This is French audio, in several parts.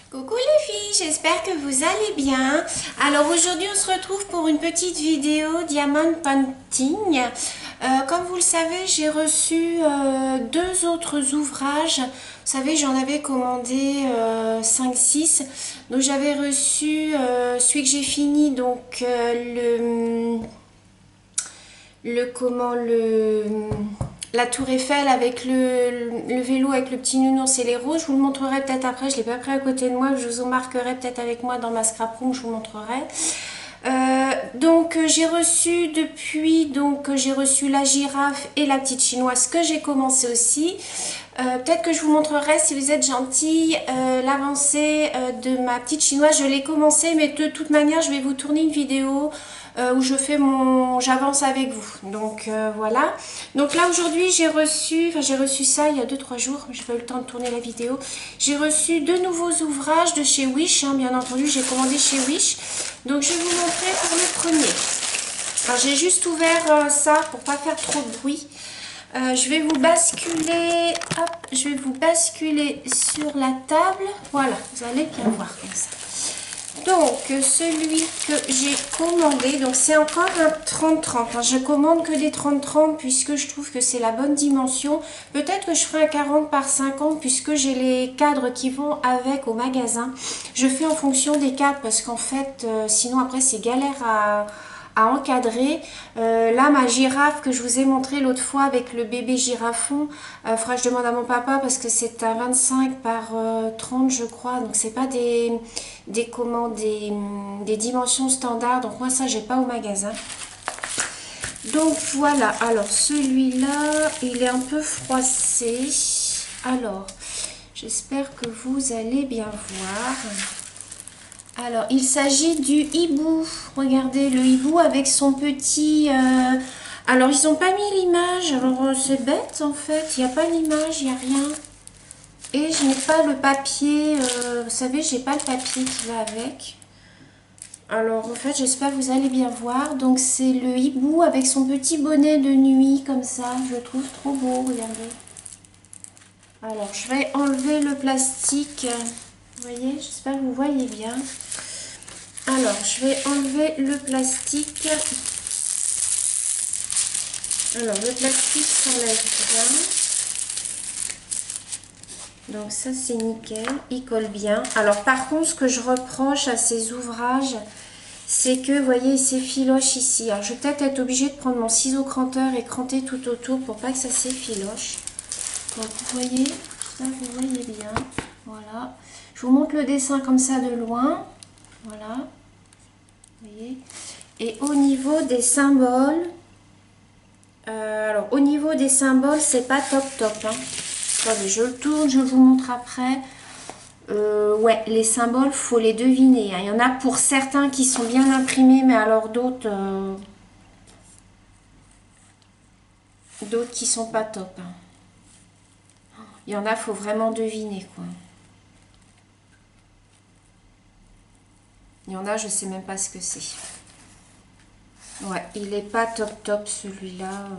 Coucou les filles, j'espère que vous allez bien. Alors aujourd'hui on se retrouve pour une petite vidéo Diamond Painting. Comme vous le savez, j'ai reçu deux autres ouvrages. Vous savez, j'en avais commandé 5-6. Donc j'avais reçu celui que j'ai fini, donc la tour Eiffel avec le vélo avec le petit nounours et les roses. Je vous le montrerai peut-être après, je ne l'ai pas pris à côté de moi, je vous en marquerai peut-être avec moi dans ma scrap room, je vous montrerai. Donc j'ai reçu depuis, donc j'ai reçu la girafe et la petite chinoise que j'ai commencé aussi. Peut-être que je vous montrerai, si vous êtes gentille, l'avancée de ma petite chinoise. Je l'ai commencé, mais de toute manière je vais vous tourner une vidéo où j'avance avec vous. Donc voilà. Donc là aujourd'hui j'ai reçu ça il y a 2-3 jours, j'ai pas eu le temps de tourner la vidéo. J'ai reçu deux nouveaux ouvrages de chez Wish, hein, bien entendu j'ai commandé chez Wish. Donc je vais vous montrer pour le premier. Alors j'ai juste ouvert ça pour pas faire trop de bruit. Je vais vous basculer, hop, je vais vous basculer sur la table. Voilà, vous allez bien voir comme ça. Donc celui que j'ai commandé, donc c'est encore un 30-30. Hein. Je commande que des 30-30 puisque je trouve que c'est la bonne dimension. Peut-être que je ferai un 40 par 50 puisque j'ai les cadres qui vont avec au magasin. Je fais en fonction des cadres parce qu'en fait, sinon après c'est galère à encadrer. Là, ma girafe que je vous ai montré l'autre fois avec le bébé girafon, faudra que je demande à mon papa parce que c'est un 25 par 30 je crois, donc c'est pas des dimensions standards, donc moi ça j'ai pas au magasin. Donc voilà, alors celui-là il est un peu froissé, alors j'espère que vous allez bien voir. Alors, il s'agit du hibou. Regardez, le hibou avec son petit... Alors, ils n'ont pas mis l'image. Alors, c'est bête, en fait. Il n'y a pas l'image, il n'y a rien. Et je n'ai pas le papier. Vous savez, j'ai pas le papier qui va avec. Alors, en fait, j'espère que vous allez bien voir. Donc, c'est le hibou avec son petit bonnet de nuit, comme ça. Je le trouve trop beau, regardez. Alors, je vais enlever le plastique. Vous voyez, j'espère que vous voyez bien. Alors, je vais enlever le plastique. Alors, le plastique s'enlève bien. Donc, ça, c'est nickel. Il colle bien. Alors, par contre, ce que je reproche à ces ouvrages, c'est que, vous voyez, il s'effiloche ici. Alors, je vais peut-être être obligée de prendre mon ciseau cranteur et cranter tout autour pour pas que ça s'effiloche. Donc, vous voyez, ça, vous voyez bien. Voilà. Je vous montre le dessin comme ça de loin. Voilà. Vous voyez. Et au niveau des symboles, alors au niveau des symboles, c'est pas top top. Hein. Attendez, je le tourne, je vous montre après. Ouais, les symboles, faut les deviner. Hein. Il y en a pour certains qui sont bien imprimés, mais alors d'autres qui sont pas top. Hein. Il y en a, faut vraiment deviner quoi. Il y en a, je sais même pas ce que c'est. Ouais, il est pas top top celui-là.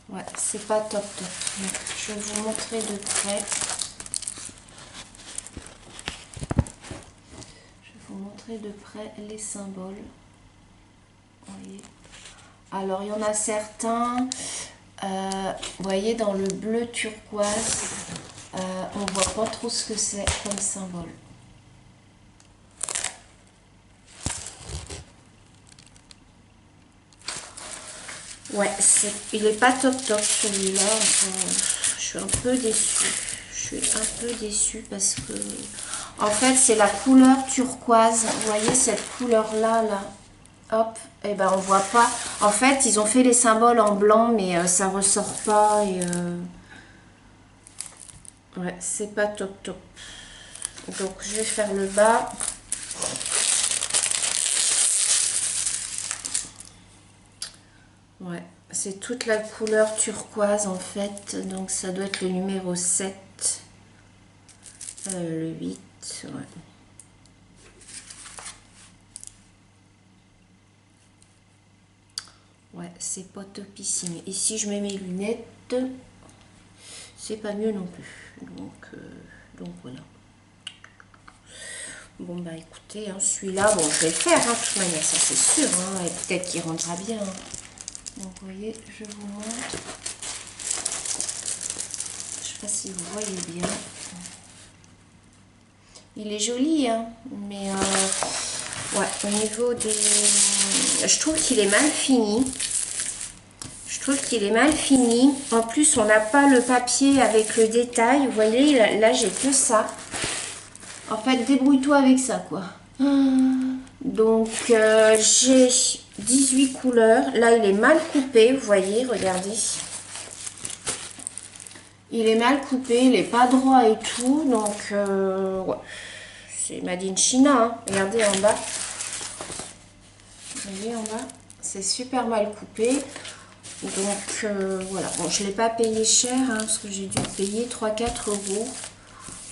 Ouais, c'est pas top top. Donc, je vais vous montrer de près. Je vais vous montrer de près les symboles. Vous voyez. Alors, il y en a certains, vous voyez, dans le bleu turquoise, on voit pas trop ce que c'est comme symbole. Ouais, il est pas top top celui-là. Je suis un peu déçue. Je suis un peu déçue parce que, en fait, c'est la couleur turquoise. Vous voyez cette couleur-là, là. Hop, et ben on voit pas. En fait, ils ont fait les symboles en blanc, mais ça ressort pas. Et ouais, c'est pas top top. Donc, je vais faire le bas. Ouais, c'est toute la couleur turquoise en fait, donc ça doit être le numéro 7, le 8, ouais. Ouais, c'est pas topissime. Et si je mets mes lunettes, c'est pas mieux non plus. Donc, Donc voilà. Bon bah écoutez, hein, celui-là, bon je vais le faire, hein, de toute manière, ça c'est sûr, hein, et peut-être qu'il rendra bien. Hein. Donc vous voyez, je vous montre. Je sais pas si vous voyez bien. Il est joli, hein, mais ouais, au niveau des... Je trouve qu'il est mal fini. Je trouve qu'il est mal fini. En plus, on n'a pas le papier avec le détail. Vous voyez, là j'ai que ça. En fait, débrouille-toi avec ça, quoi. Donc, j'ai 18 couleurs. Là, il est mal coupé, vous voyez, regardez. Il est mal coupé, il n'est pas droit et tout. Donc, ouais. C'est Made in China, hein. Regardez en bas. Vous voyez en bas, c'est super mal coupé. Donc, voilà. Bon, je ne l'ai pas payé cher, hein, parce que j'ai dû payer 3-4 euros.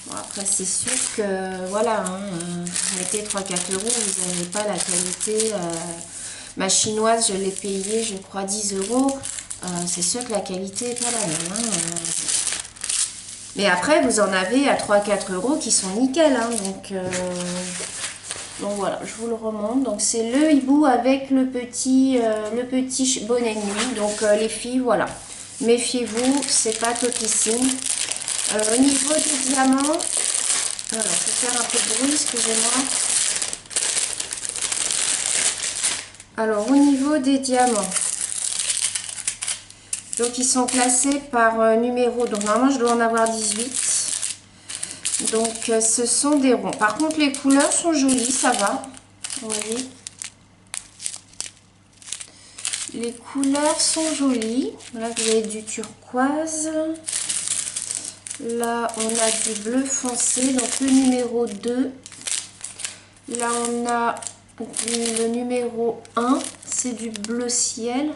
Bon, après, c'est sûr que, voilà, hein, vous mettez 3-4 euros, vous n'avez pas la qualité. Ma chinoise, je l'ai payée, je crois, 10 euros. C'est sûr que la qualité n'est pas la même. Hein, Mais après, vous en avez à 3-4 euros qui sont nickel. Hein, donc voilà, je vous le remonte. Donc c'est le hibou avec le petit bonnet de nuit. Donc les filles, voilà. Méfiez-vous, c'est pas topissime. Au niveau des diamants, alors je vais faire un peu de bruit, excusez-moi. Alors au niveau des diamants, donc ils sont classés par numéro, donc normalement je dois en avoir 18. Donc ce sont des ronds. Par contre les couleurs sont jolies, ça va. Vous voyez. Les couleurs sont jolies. Là vous avez du turquoise. Là, on a du bleu foncé, donc le numéro 2. Là, on a le numéro 1, c'est du bleu ciel.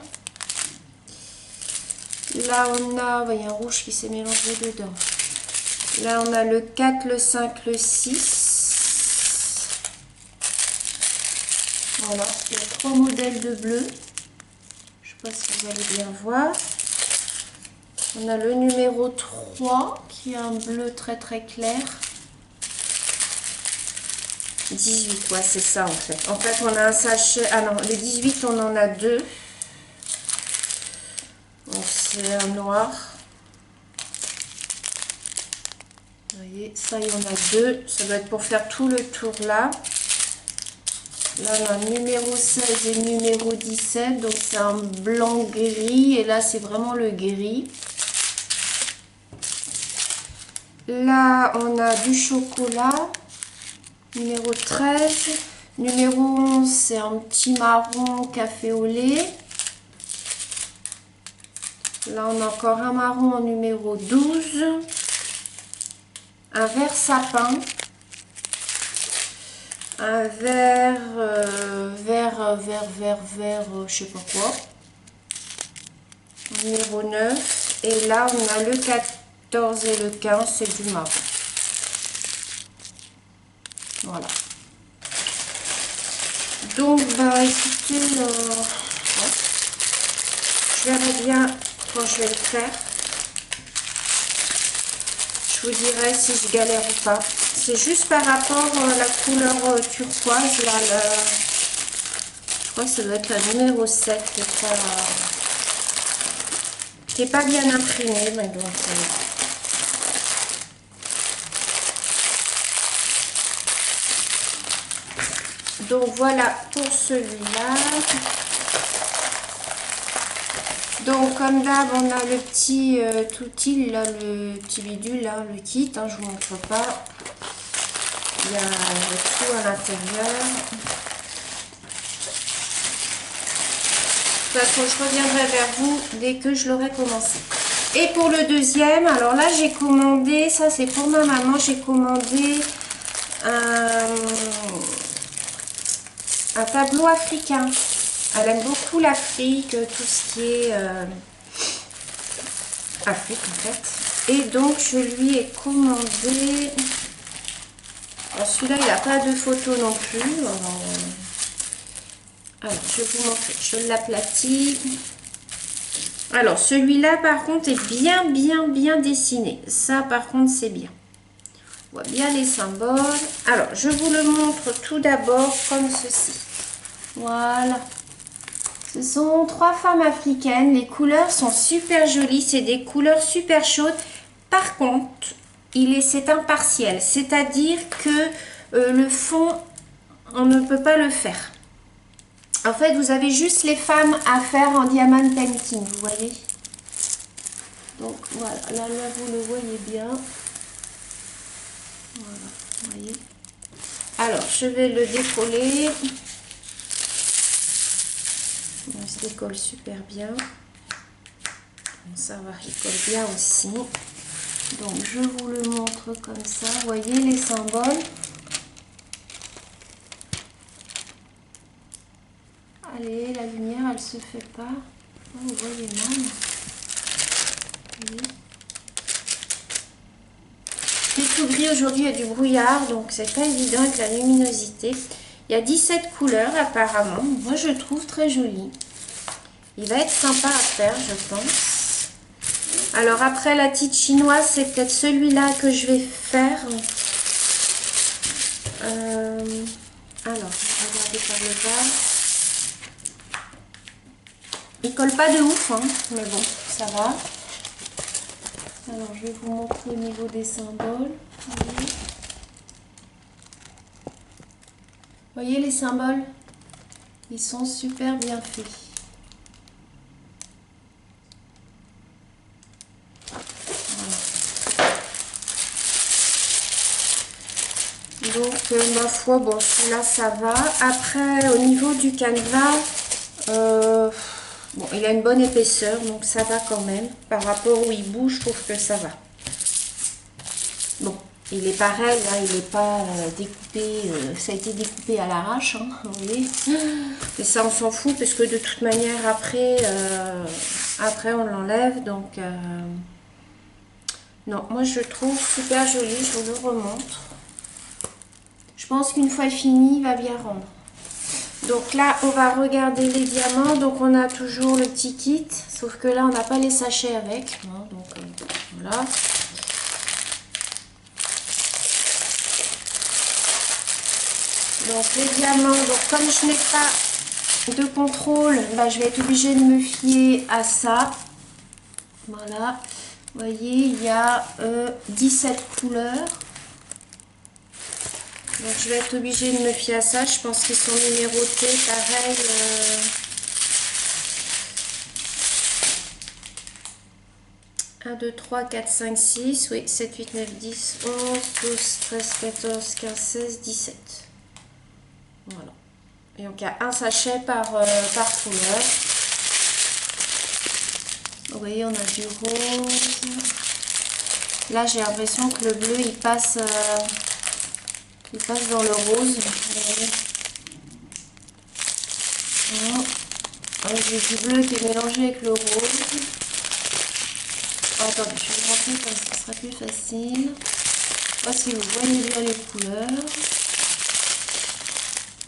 Là, on a, il y a un rouge qui s'est mélangé dedans. Là, on a le 4, le 5, le 6. Voilà, il y a 3 modèles de bleu. Je ne sais pas si vous allez bien voir. On a le numéro 3 qui est un bleu très très clair. 18, ouais, c'est ça en fait. En fait, on a un sachet. Ah non, les 18, on en a 2. Donc, c'est un noir. Vous voyez, ça, il y en a 2. Ça doit être pour faire tout le tour là. Là, on a numéro 16 et numéro 17. Donc, c'est un blanc gris. Et là, c'est vraiment le gris. Là, on a du chocolat, numéro 13. Numéro 11, c'est un petit marron café au lait. Là, on a encore un marron en numéro 12. Un vert sapin. Un vert, je sais pas quoi. Numéro 9. Et là, on a le 14 et le 15, c'est du marron. Voilà. Donc, bah écoutez, ouais. Je verrai bien quand je vais le faire. Je vous dirai si je galère ou pas. C'est juste par rapport à la couleur turquoise. Là, je crois que ça doit être la numéro 7 qui n'est pas bien imprimée. Mais donc, donc voilà pour celui-là. Donc comme d'hab, on a le petit toutil, là, le petit bidule, là, le kit, hein, je vous montre pas. Il y a tout à l'intérieur. De toute façon, je reviendrai vers vous dès que je l'aurai commencé. Et pour le deuxième, alors là, j'ai commandé, ça c'est pour ma maman, j'ai commandé un tableau africain. Elle aime beaucoup l'Afrique, tout ce qui est Afrique en fait. Et donc je lui ai commandé. Alors celui-là il n'a pas de photo non plus. Alors je vais vous montrer. Je l'aplatis. Alors celui-là par contre est bien dessiné. Ça par contre c'est bien. On voit bien les symboles. Alors, je vous le montre tout d'abord comme ceci. Voilà. Ce sont 3 femmes africaines. Les couleurs sont super jolies. C'est des couleurs super chaudes. Par contre, c'est impartiel. C'est-à-dire que le fond, on ne peut pas le faire. En fait, vous avez juste les femmes à faire en diamant painting. Vous voyez? Donc, voilà. Là, vous le voyez bien. Voilà. Vous voyez? Alors, je vais le décoller. On se décolle super bien. Ça va, il colle bien aussi. Donc je vous le montre comme ça. Vous voyez les symboles. Allez, la lumière, elle se fait pas. Oh, vous voyez mal. Il fait tout gris aujourd'hui, il y a du brouillard, donc c'est pas évident avec la luminosité. Il y a 17 couleurs apparemment. Moi je trouve très joli. Il va être sympa à faire, je pense. Alors après la petite chinoise, c'est peut-être celui-là que je vais faire. Alors, regardez par le bas. Il colle pas de ouf, hein, mais bon, ça va. Alors, je vais vous montrer au niveau des symboles. Vous voyez les symboles? Ils sont super bien faits. Donc, ma foi, bon, celui-là, ça va. Après, au niveau du canevas, bon, il a une bonne épaisseur, donc ça va quand même. Par rapport où il bouge, je trouve que ça va. Bon, il est pareil, hein, il n'est pas découpé, ça a été découpé à l'arrache, hein, vous voyez. Mais ça, on s'en fout, parce que de toute manière, après on l'enlève, donc... non, moi, je trouve super joli, je vous le remontre. Je pense qu'une fois fini, il va bien rendre. Donc là, on va regarder les diamants. Donc on a toujours le petit kit, sauf que là, on n'a pas les sachets avec. Hein, donc voilà. Donc les diamants, donc comme je n'ai pas de contrôle, bah, je vais être obligée de me fier à ça. Voilà. Vous voyez, il y a 17 couleurs. Donc je vais être obligée de me fier à ça. Je pense qu'ils sont numérotés pareil. 1, 2, 3, 4, 5, 6. Oui, 7, 8, 9, 10, 11, 12, 13, 14, 15, 16, 17. Voilà. Et donc il y a un sachet par couleur. Vous voyez, on a du rose. Là, j'ai l'impression que le bleu, il passe dans le rose. J'ai du bleu qui est mélangé avec le rose. Attendez, je vais vous montrer comme ça sera plus facile. Voici, vous voyez bien les couleurs.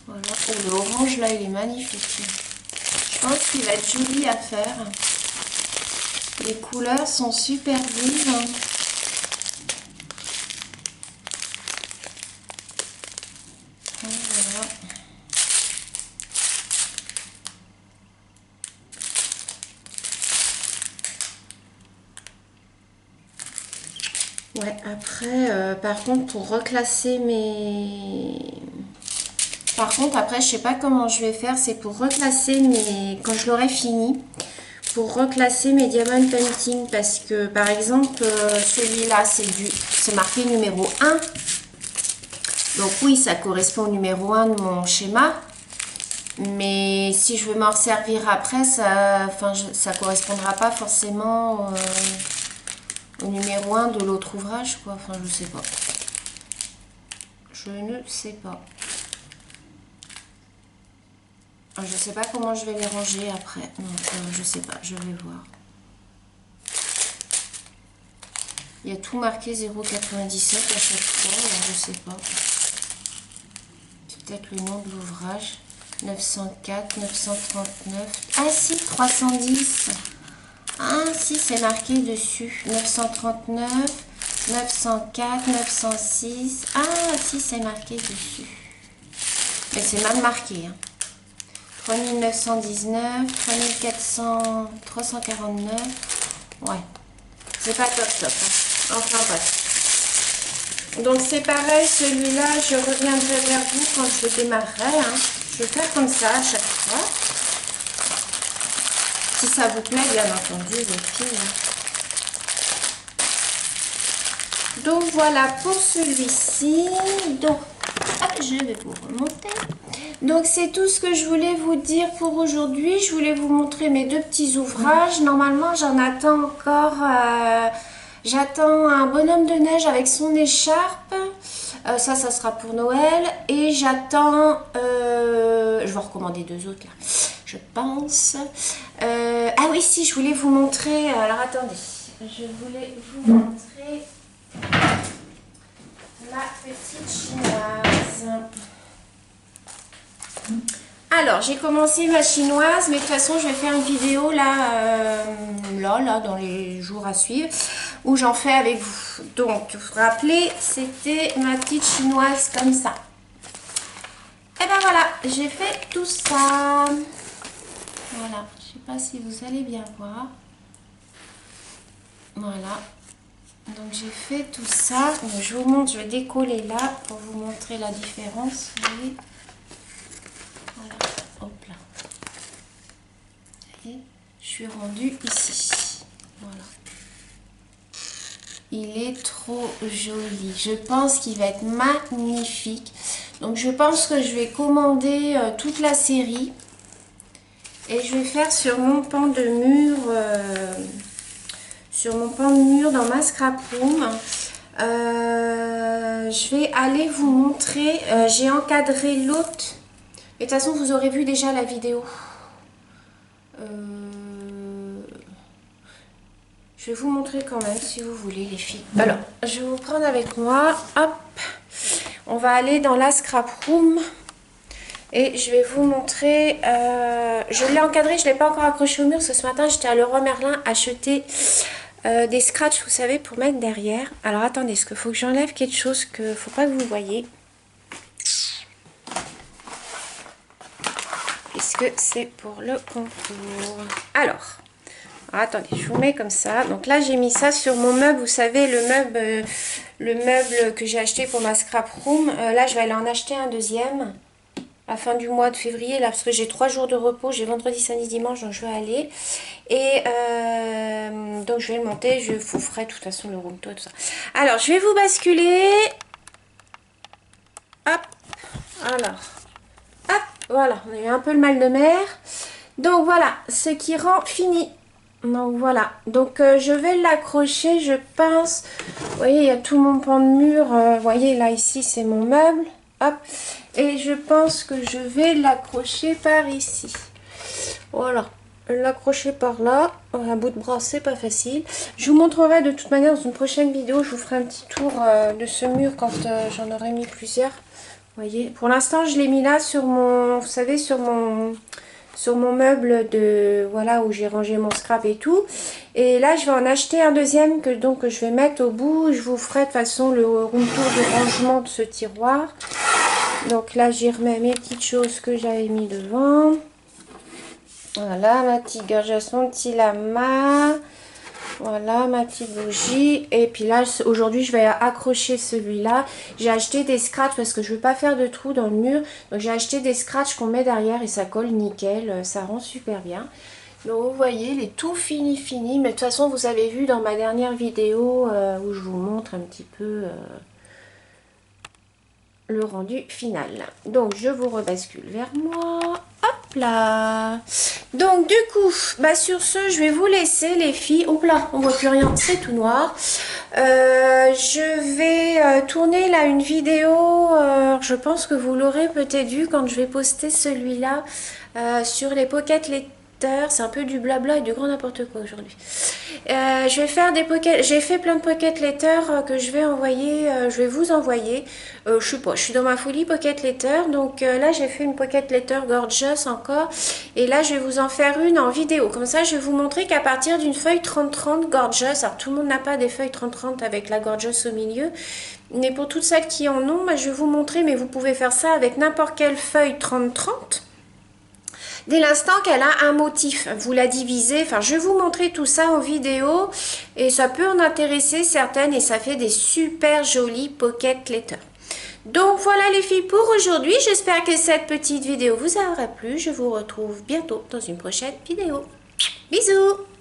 Voilà. Oh, le orange là, il est magnifique. Je pense qu'il va être joli à faire. Les couleurs sont super vives. Voilà. Ouais, après, par contre, pour reclasser mes... Par contre, après, je sais pas comment je vais faire. C'est pour reclasser mes... Quand je l'aurai fini, pour reclasser mes diamond painting. Parce que, par exemple, celui-là, c'est marqué numéro 1. Donc oui, ça correspond au numéro 1 de mon schéma. Mais si je veux m'en servir après, ça ne correspondra pas forcément au numéro 1 de l'autre ouvrage, quoi. Enfin, je sais pas. Je ne sais pas. Je sais pas comment je vais les ranger après. Non, je sais pas. Je vais voir. Il y a tout marqué 0,97 à chaque fois. Alors je sais pas. C'est peut-être le nom de l'ouvrage. 904, 939. Ah si, 310. Ah si, c'est marqué dessus. 939, 904, 906. Ah, si, c'est marqué dessus. Mais c'est mal marqué. Hein. 3919, 3400, 349. Ouais. C'est pas top top. Hein. Enfin bref. Donc c'est pareil, celui-là, je reviendrai vers vous quand je le démarrerai. Hein. Je vais faire comme ça à chaque fois. Si ça vous plaît, bien entendu, les filles. Donc voilà pour celui-ci. Donc, je vais vous remonter. Donc c'est tout ce que je voulais vous dire pour aujourd'hui. Je voulais vous montrer mes deux petits ouvrages. Normalement, j'en attends encore. J'attends un bonhomme de neige avec son écharpe. Ça sera pour Noël. Et j'attends... je vais en recommander deux autres là, je pense. Ah oui, si, je voulais vous montrer... Alors attendez, je voulais vous montrer ma petite chinoise. Alors, j'ai commencé ma chinoise, mais de toute façon, je vais faire une vidéo là, dans les jours à suivre, où j'en fais avec vous. Donc, vous vous rappelez, c'était ma petite chinoise comme ça. Et ben voilà, j'ai fait tout ça. Voilà, je sais pas si vous allez bien voir. Voilà. Donc, j'ai fait tout ça. Donc, je vous montre, je vais décoller là pour vous montrer la différence. Vous voyez ? Voilà, hop là. Et je suis rendue ici. Voilà. Il est trop joli. Je pense qu'il va être magnifique. Donc je pense que je vais commander toute la série. Et je vais faire sur mon pan de mur. Sur mon pan de mur dans ma scrap room. Je vais aller vous montrer. J'ai encadré l'autre. Et de toute façon, vous aurez vu déjà la vidéo. Je vais vous montrer quand même si vous voulez les filles. Alors, je vais vous prendre avec moi. Hop. On va aller dans la scrap room. Et je vais vous montrer. Je l'ai encadré, je ne l'ai pas encore accroché au mur. Parce que ce matin, j'étais à Leroy Merlin acheter des scratchs, vous savez, pour mettre derrière. Alors, attendez, parce qu'il faut que j'enlève quelque chose que ne faut pas que vous voyez. Puisque c'est pour le contour. Alors, attendez, je vous mets comme ça. Donc là, j'ai mis ça sur mon meuble. Vous savez, le meuble que j'ai acheté pour ma scrap room. Là, je vais aller en acheter un deuxième à la fin du mois de février. Là, parce que j'ai 3 jours de repos. J'ai vendredi, samedi, dimanche. Donc, je vais aller. Et donc, je vais le monter. Je vous ferai de toute façon le room tour, tout ça. Alors, je vais vous basculer. Hop. Alors. Hop. Voilà. On a eu un peu le mal de mer. Donc, voilà. Ce qui rend fini. Donc voilà, donc je vais l'accrocher, je pense. Vous voyez, il y a tout mon pan de mur. Vous voyez, là, ici, c'est mon meuble. Hop. Et je pense que je vais l'accrocher par ici. Voilà, l'accrocher par là. Un bout de bras, c'est pas facile. Je vous montrerai de toute manière dans une prochaine vidéo. Je vous ferai un petit tour de ce mur quand j'en aurai mis plusieurs. Vous voyez, pour l'instant, je l'ai mis là sur mon, vous savez, sur mon meuble de voilà où j'ai rangé mon scrap et tout. Et là je vais en acheter un deuxième que je vais mettre au bout. Je vous ferai de toute façon le room tour de rangement de ce tiroir. Donc là j'y remets mes petites choses que j'avais mis devant. Voilà, ma petite gorgeuse, mon petit lama. Voilà ma petite bougie. Et puis là aujourd'hui je vais accrocher celui-là. J'ai acheté des scratchs parce que je ne veux pas faire de trous dans le mur. Donc j'ai acheté des scratchs qu'on met derrière et ça colle nickel. Ça rend super bien. Donc vous voyez, il est tout fini. Mais de toute façon vous avez vu dans ma dernière vidéo où je vous montre un petit peu le rendu final. Donc je vous rebascule vers moi. Hop là. Donc du coup, sur ce, je vais vous laisser les filles. Hop là, on voit plus rien, c'est tout noir. Je vais tourner là une vidéo. Je pense que vous l'aurez peut-être vu quand je vais poster celui-là sur les Pocket letter. C'est un peu du blabla et du grand n'importe quoi aujourd'hui. Je vais faire des pocket. J'ai fait plein de pocket letters que je vais envoyer. Je vais vous envoyer. Je sais pas. Je suis dans ma folie pocket letter. Donc là, j'ai fait une pocket letter gorgeous encore. Et là, je vais vous en faire une en vidéo. Comme ça, je vais vous montrer qu'à partir d'une feuille 30-30 gorgeous. Alors tout le monde n'a pas des feuilles 30-30 avec la gorgeous au milieu. Mais pour toutes celles qui en ont, je vais vous montrer. Mais vous pouvez faire ça avec n'importe quelle feuille 30-30. Dès l'instant qu'elle a un motif, vous la divisez, enfin je vais vous montrer tout ça en vidéo et ça peut en intéresser certaines et ça fait des super jolis pocket letters. Donc voilà les filles pour aujourd'hui, j'espère que cette petite vidéo vous aura plu, je vous retrouve bientôt dans une prochaine vidéo. Bisous!